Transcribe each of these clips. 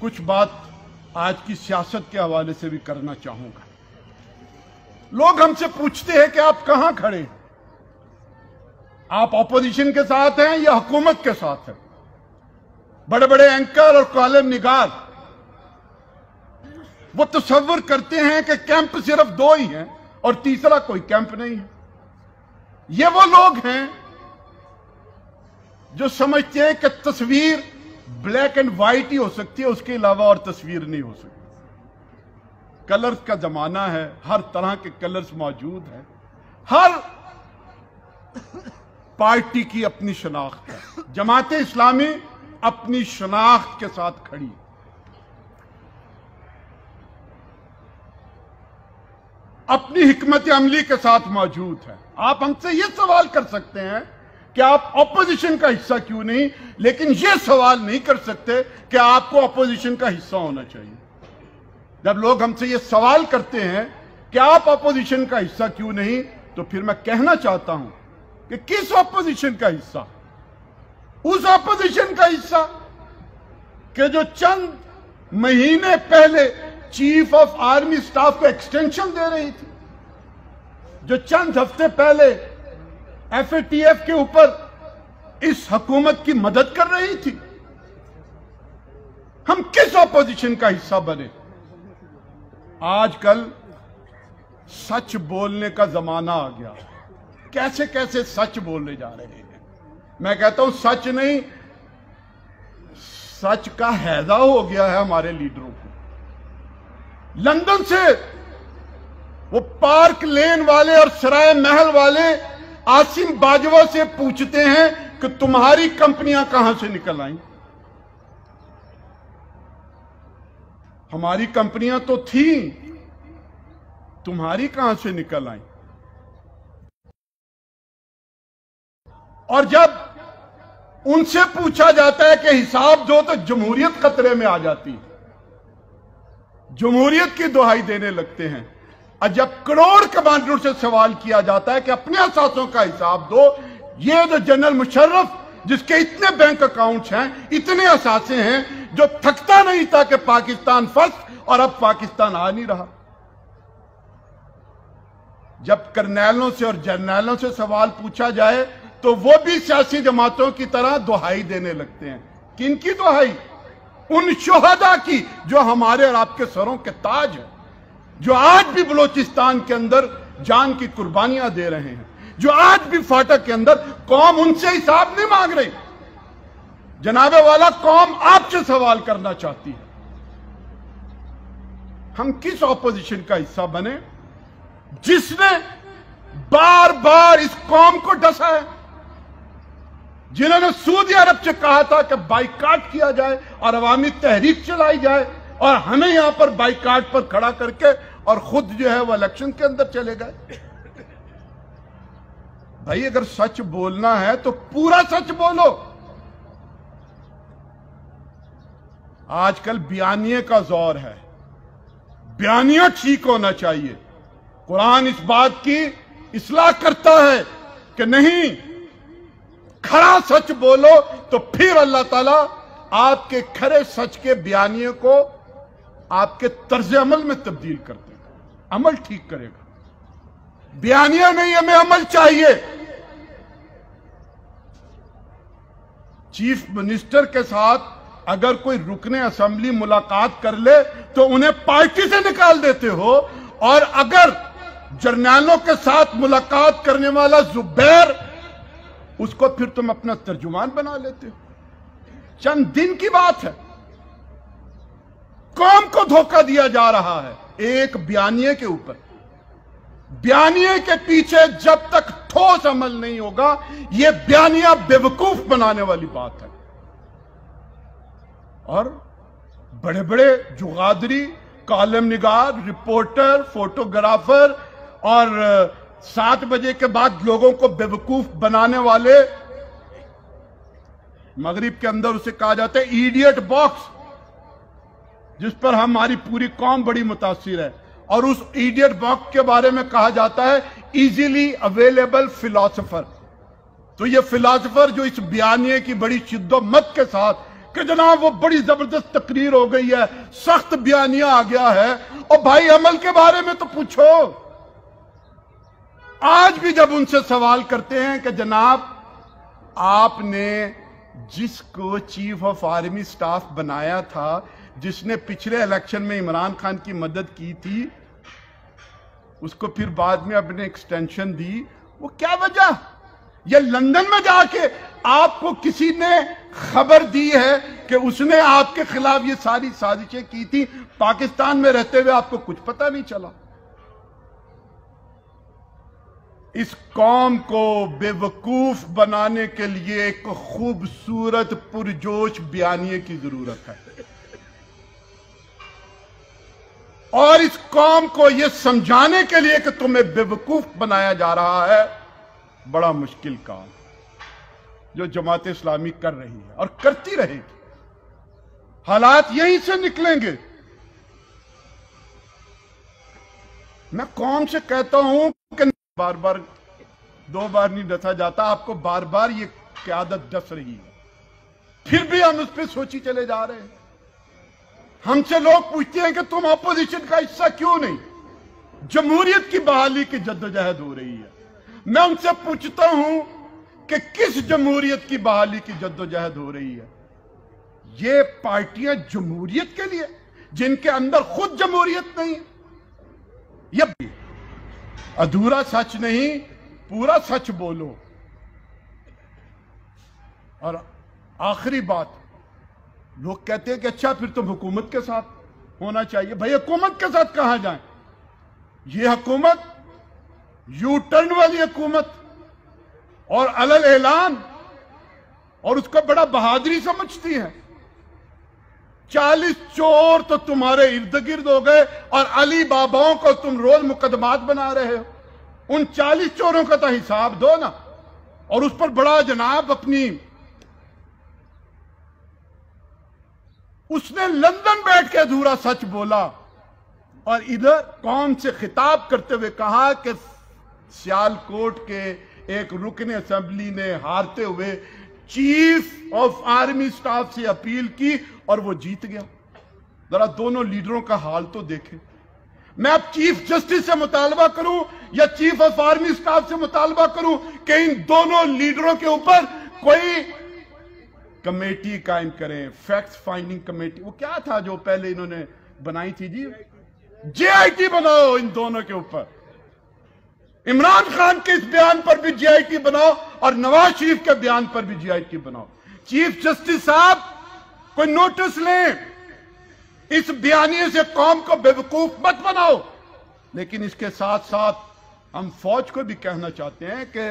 कुछ बात आज की सियासत के हवाले से भी करना चाहूंगा। लोग हमसे पूछते हैं कि आप कहां खड़े हैं, आप ऑपोजिशन के साथ हैं या हुकूमत के साथ हैं। बड़े बड़े एंकर और कॉलम निगार वो तसव्वुर करते हैं कि कैंप सिर्फ दो ही हैं और तीसरा कोई कैंप नहीं है। ये वो लोग हैं जो समझते हैं कि तस्वीर ब्लैक एंड व्हाइट ही हो सकती है, उसके अलावा और तस्वीर नहीं हो सकती। कलर्स का जमाना है, हर तरह के कलर्स मौजूद हैं, हर पार्टी की अपनी शनाख्त है। जमात इस्लामी अपनी शनाख्त के साथ खड़ी है। अपनी हिकमत अमली के साथ मौजूद है। आप हमसे यह सवाल कर सकते हैं कि आप ऑपोजिशन का हिस्सा क्यों नहीं, लेकिन यह सवाल नहीं कर सकते कि आपको ऑपोजिशन का हिस्सा होना चाहिए। जब लोग हमसे यह सवाल करते हैं कि आप ऑपोजिशन का हिस्सा क्यों नहीं, तो फिर मैं कहना चाहता हूं कि किस ऑपोजिशन का हिस्सा? उस ऑपोजिशन का हिस्सा कि जो चंद महीने पहले चीफ ऑफ आर्मी स्टाफ को एक्सटेंशन दे रही थी, जो चंद हफ्ते पहले एफएटीएफ के ऊपर इस हुकूमत की मदद कर रही थी। हम किस ऑपोजिशन का हिस्सा बने? आजकल सच बोलने का जमाना आ गया। कैसे कैसे सच बोलने जा रहे हैं। मैं कहता हूं सच नहीं, सच का हैजा हो गया है हमारे लीडरों को। लंदन से वो पार्क लेन वाले और सराय महल वाले आसिम बाजवा से पूछते हैं कि तुम्हारी कंपनियां कहां से निकल आई। हमारी कंपनियां तो थी, तुम्हारी कहां से निकल आई। और जब उनसे पूछा जाता है कि हिसाब दो, तो जमहूरियत खतरे में आ जाती है, जमहूरियत की दुहाई देने लगते हैं। और जब करोड़ कमांडरों से सवाल किया जाता है कि अपने असासों का हिसाब दो, ये जो जनरल मुशर्रफ जिसके इतने बैंक अकाउंट्स हैं, इतने असासे हैं, जो थकता नहीं था कि पाकिस्तान फर्स्ट और अब पाकिस्तान आ नहीं रहा। जब करनैलों से और जर्नैलों से सवाल पूछा जाए तो वो भी सियासी जमातों की तरह दुहाई देने लगते हैं। किनकी दुहाई? उन शुहदा की जो हमारे और आपके सरों के ताज हैं, जो आज भी बलोचिस्तान के अंदर जान की कुर्बानियां दे रहे हैं, जो आज भी फाटक के अंदर कौम उनसे हिसाब नहीं मांग रही। जनाबे वाला कौम आपसे सवाल करना चाहती है। हम किस ऑपोजिशन का हिस्सा बने जिसने बार बार इस कौम को डसा है, जिन्होंने सऊदी अरब से कहा था कि बाइकाट किया जाए और अवामी तहरीक चलाई जाए, और हमें यहां पर बाइकाट पर खड़ा करके और खुद जो है वो इलेक्शन के अंदर चले गए। भाई अगर सच बोलना है तो पूरा सच बोलो। आजकल बयानिए का दौर है, बयानिया ठीक होना चाहिए। कुरान इस बात की इस्लाह करता है कि नहीं, खरा सच बोलो, तो फिर अल्लाह ताला आपके खरे सच के बयानिए को आपके तर्ज अमल में तब्दील कर देगा, अमल ठीक करेगा। बयानिया नहीं, हमें अमल चाहिए। चीफ मिनिस्टर के साथ अगर कोई रुकने असेंबली मुलाकात कर ले तो उन्हें पार्टी से निकाल देते हो, और अगर जर्नैलों के साथ मुलाकात करने वाला जुबैर, उसको फिर तुम अपना तर्जुमान बना लेते हो। चंद दिन की बात है, कौम को धोखा दिया जा रहा है एक बयानिए के ऊपर। बयानिए के पीछे जब तक ठोस अमल नहीं होगा, यह बयानिया बेवकूफ बनाने वाली बात है। और बड़े बड़े जुगादरी, कॉलम निगार, रिपोर्टर, फोटोग्राफर और 7 बजे के बाद लोगों को बेवकूफ बनाने वाले, मगरिब के अंदर उसे कहा जाता है इडियट बॉक्स, जिस पर हमारी पूरी कौम बड़ी मुतासिर है। और उस इडियट बॉक्स के बारे में कहा जाता है इजीली अवेलेबल फिलॉसफर। तो ये फिलॉसफर जो इस बयानिए की बड़ी शिद्दत के साथ کہ جناب وہ بڑی زبردست تقریر ہو گئی ہے، سخت بیانیہ آ گیا ہے، اور بھائی عمل کے بارے میں تو پوچھو۔ آج بھی جب ان سے سوال کرتے ہیں کہ جناب آپ نے جس کو چیف آف آرمی سٹاف بنایا تھا، جس نے پچھلے الیکشن میں عمران خان کی مدد کی تھی، اس کو پھر بعد میں اپنے ایکسٹینشن دی، وہ کیا وجہ؟ یہ لندن میں جا کے آپ کو کسی نے خبر دی ہے کہ اس نے آپ کے خلاف یہ ساری سازشیں کی تھی؟ پاکستان میں رہتے ہوئے آپ کو کچھ پتہ نہیں چلا؟ اس قوم کو بے وقوف بنانے کے لیے ایک خوبصورت پرجوش بیانیے کی ضرورت ہے، اور اس قوم کو یہ سمجھانے کے لیے کہ تمہیں بے وقوف بنایا جا رہا ہے، بڑا مشکل کام جو جماعت اسلامی کر رہی ہے اور کرتی رہے گی۔ حالات یہیں سے نکلیں گے۔ میں قوم سے کہتا ہوں کہ بار بار دو بار نہیں ڈسا جاتا، آپ کو بار بار یہ قیادت ڈس رہی ہے، پھر بھی ہم اس پہ سوچی چلے جا رہے ہیں۔ ہم سے لوگ پوچھتے ہیں کہ تم اپوزیشن کا حصہ کیوں نہیں؟ جمہوریت کی بحالی کی جدوجہد ہو رہی ہے۔ میں ان سے پوچھتا ہوں کہ کس جمہوریت کی بحالی کی جدوجہد ہو رہی ہے؟ یہ پارٹیاں جمہوریت کے لیے جن کے اندر خود جمہوریت نہیں ہے۔ یہ ادھورا سچ نہیں، پورا سچ بولو۔ اور آخری بات، لوگ کہتے ہیں کہ اچھا پھر تم حکومت کے ساتھ ہونا چاہیے۔ بھائی حکومت کے ساتھ کہاں جائیں؟ یہ حکومت یو ٹرن والی حکومت، اور علل اعلان، اور اس کو بڑا بہادری سمجھتی ہے۔ 40 چور تو تمہارے ارد گرد ہو گئے، اور علی باباؤں کو تم روز مقدمات بنا رہے ہو۔ ان 40 چوروں کا تو حساب دو نا۔ اور اس پر بڑا جناب اپنی، اس نے لندن بیٹھ کے ادھورا سچ بولا، اور ادھر قوم سے خطاب کرتے ہوئے کہا کہ سیالکوٹ کے ایک رکن اسمبلی نے ہارتے ہوئے چیف آف آرمی سٹاف سے اپیل کی اور وہ جیت گیا۔ ذرا دونوں لیڈروں کا حال تو دیکھیں۔ میں اب چیف جسٹس سے مطالبہ کروں یا چیف آف آرمی سٹاف سے مطالبہ کروں کہ ان دونوں لیڈروں کے اوپر کوئی کمیٹی قائم کریں، فیکٹس فائنڈنگ کمیٹی۔ وہ کیا تھا جو پہلے انہوں نے بنائی تھی جی؟ جے آئی ٹی بناؤ ان دونوں کے اوپر۔ عمران خان کے اس بیان پر بھی جے آئی ٹی بناؤ، اور نواز شریف کے بیان پر بھی جے آئی ٹی بناؤ۔ چیف جسٹس صاحب کوئی نوٹس لیں، اس بیانیے سے قوم کو بے وقوف مت بناؤ۔ لیکن اس کے ساتھ ساتھ ہم فوج کو بھی کہنا چاہتے ہیں کہ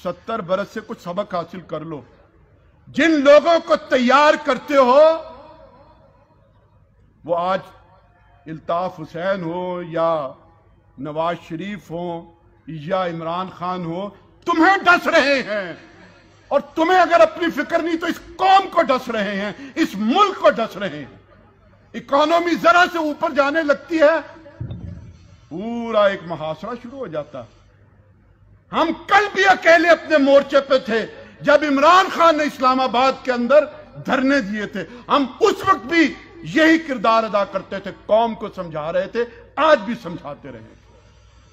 70 برس سے کچھ سبق حاصل کر لو۔ جن لوگوں کو تیار کرتے ہو، وہ آج الطاف حسین ہو یا نواز شریف ہو یا عمران خان ہو، تمہیں ڈس رہے ہیں، اور تمہیں اگر اپنی فکر نہیں تو اس قوم کو ڈس رہے ہیں، اس ملک کو ڈس رہے ہیں۔ اکانومی ذرا سے اوپر جانے لگتی ہے، پورا ایک محاصرہ شروع ہو جاتا۔ ہم کل بھی اکیلے اپنے مورچے پہ تھے جب عمران خان نے اسلام آباد کے اندر دھرنے دیے تھے، ہم اس وقت بھی یہی کردار ادا کرتے تھے، قوم کو سمجھا رہے تھے، آج بھی سمجھاتے رہے۔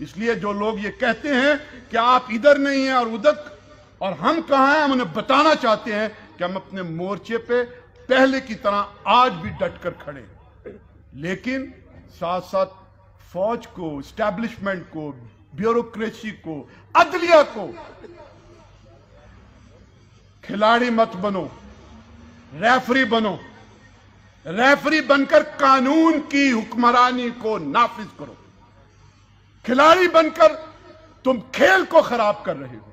اس لیے جو لوگ یہ کہتے ہیں کہ آپ ادھر نہیں ہیں اور ادھر، اور ہم کہاں ہیں، ہم انہیں بتانا چاہتے ہیں کہ ہم اپنے مورچے پہ پہلے کی طرح آج بھی ڈٹ کر کھڑے ہیں، لیکن ساتھ ساتھ فوج کو، اسٹیبلشمنٹ کو، بیوروکریسی کو، عدلیہ کو، کھلاڑی مت بنو، ریفری بنو، ریفری بن کر قانون کی حکمرانی کو نافذ کرو۔ کھلاڑی بن کر تم کھیل کو خراب کر رہے ہو،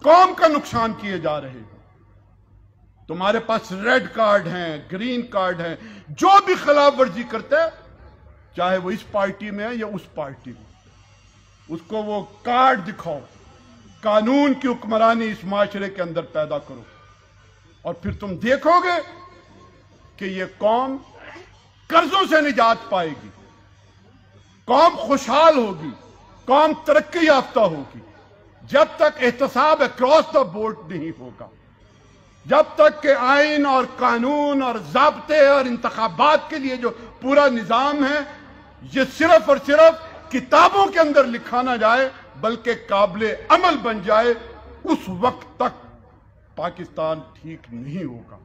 قوم کا نقصان کیے جا رہے ہو۔ تمہارے پاس ریڈ کارڈ ہیں، گرین کارڈ ہیں، جو بھی خلاف ورزی کرتے ہیں، چاہے وہ اس پارٹی میں ہے یا اس پارٹی میں، اس کو وہ کارڈ دکھاؤ، قانون کی حکمرانی اس معاشرے کے اندر پیدا کرو، اور پھر تم دیکھو گے کہ یہ قوم قرضوں سے نجات پائے گی، قوم خوشحال ہوگی، قوم ترقی یافتہ ہوگی، جب تک احتساب اکراس دا بورڈ نہیں ہوگا۔ जब तक कि आइन और कानून और ज़ाब्ते और इंतखाबात के लिए जो पूरा निज़ाम है ये सिर्फ और सिर्फ किताबों के अंदर लिखा ना जाए बल्कि काबिले अमल बन जाए, उस वक्त तक पाकिस्तान ठीक नहीं होगा।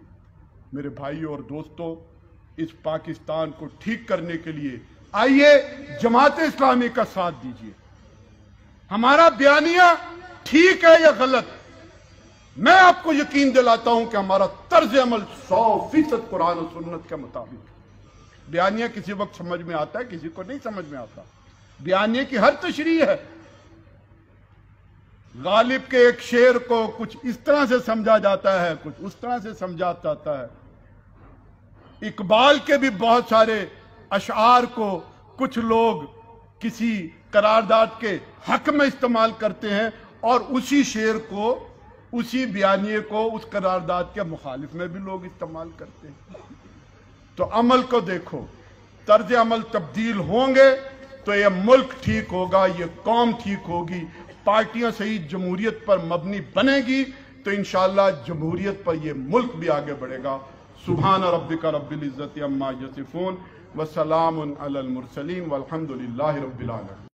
मेरे भाइयों और दोस्तों, इस पाकिस्तान को ठीक करने के लिए आइए जमात इस्लामी का साथ दीजिए। हमारा बयानिया ठीक है या गलत, मैं आपको यकीन दिलाता हूं कि हमारा तर्ज अमल 100% कुरान और सुन्नत के मुताबिक है। बयानिया किसी वक्त समझ में आता है, किसी को नहीं समझ में आता। बयानिया की हर तशरीह है। गालिब के एक शेर को कुछ इस तरह से समझा जाता है, कुछ उस तरह से समझा जाता है। इकबाल के भी बहुत सारे अशआर को कुछ लोग किसी करारदाद के हक में इस्तेमाल करते हैं और उसी शेर को, उसी बयानिए को उस करारदाद के मुखालिफ में भी लोग इस्तेमाल करते हैं। तो अमल को देखो, तर्ज अमल तब्दील होंगे तो ये मुल्क ठीक होगा, ये कौम ठीक होगी, पार्टियां सही जमहूरियत पर मबनी बनेगी तो इंशाअल्लाह जमहूरियत पर ये मुल्क भी आगे बढ़ेगा। सुभान रब्बिका रब्बिल इज्जति अम्मा यसिफून व सलामुन अलल मुरसलीन वल्हम्दुलिल्लाहि रब्बिल आलमीन।